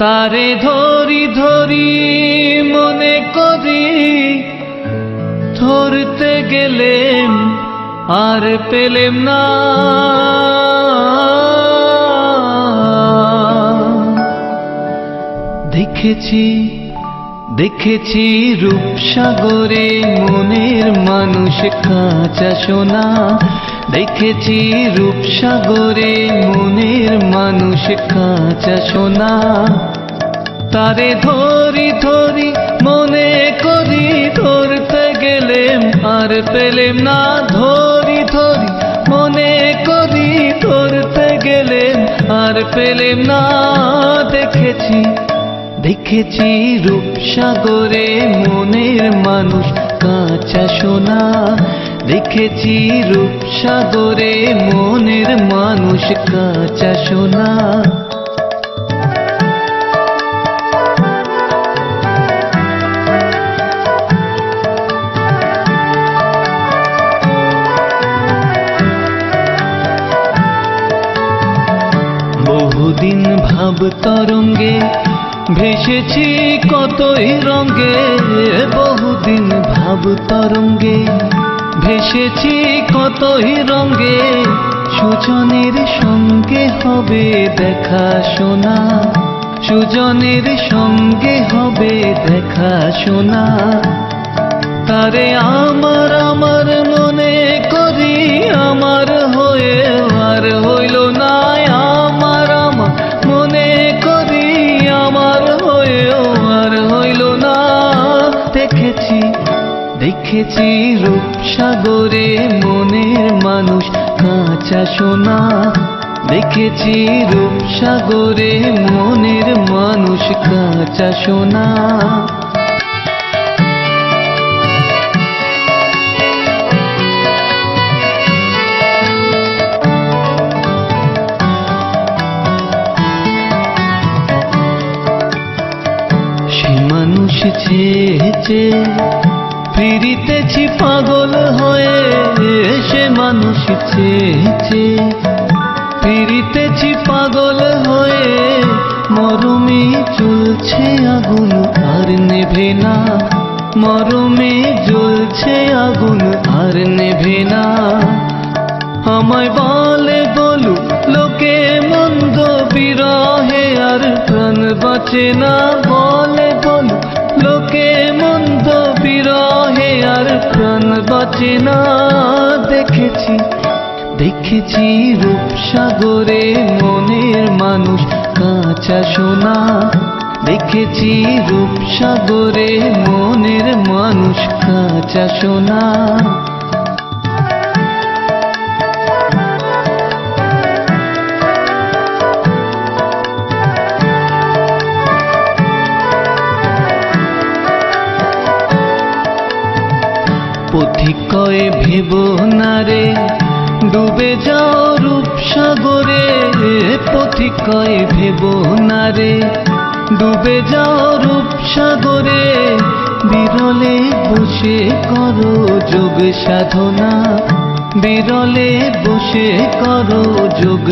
তারে ধরি ধরি মনে করি, ধরতে গেলেম আর পেলেম না। দেখেছি দেখেছি রূপসাগরে মনের মানুষ কাঁচা সোনা। দেখেছি রূপসাগরে মনের মানুষ কাঁচা সোনা। তারে ধরি ধরি মনে করি, ধরতে গেলেম আর পেলেম না। ধরি ধরি মনে করি, ধরতে গেলেম আর পেলেম না। দেখেছি দেখেছি রূপসাগরে মনের মানুষ কাঁচা সোনা। দেখেছি রূপসাগরে মনের মানুষ কাঁচা সোনা। বহুদিন ভাব তরঙ্গে ভেসেছি কতই রঙে। বহুদিন ভাব তরঙ্গে ভেসেছি কতই রঙে। সুজনের সঙ্গে হবে দেখা শোনা, সুজনের সঙ্গে হবে দেখা শোনা। তারে আমার আমার মনে করি, আমার হয়ে আর হইল না। আমার আমার মনে করি, আমার হয়েও আর হইল না। দেখেছি দেখেছি রূপসাগরে মনের মানুষ কাঁচা সোনা। দেখেছি রূপসাগরে মনের মানুষ কাঁচা সোনা। মানুষ চেয়েছে ফিরিতেছি পাগল হয়ে। সে মানুষ চেয়েছে ফিরিতেছি পাগল হয়ে। মরমে চলছে আগুন আর নেভে না, মরমে জ্বলছে আগুন আর নেভে না। আমায় বলে বলু লোকে মন্দ, বিরহে আর প্রাণ বাঁচে না। বলে বলু লোকে মন্দ, বিরহে আর প্রাণ বাঁচে না। দেখেছি দেখেছি রূপসাগরে মনের মানুষ কাঁচা সোনা। দেখেছি রূপসাগরে মনের মানুষ কাঁচা সোনা। পথিক কয়ে ভেব না রে ডুবে যাও রূপসাগরে। পথিক কয়ে ভেব না রে ডুবে যাও রূপসাগরে। বিরলে বসে করো যোগ সাধনা, বিরলে বসে করো যোগ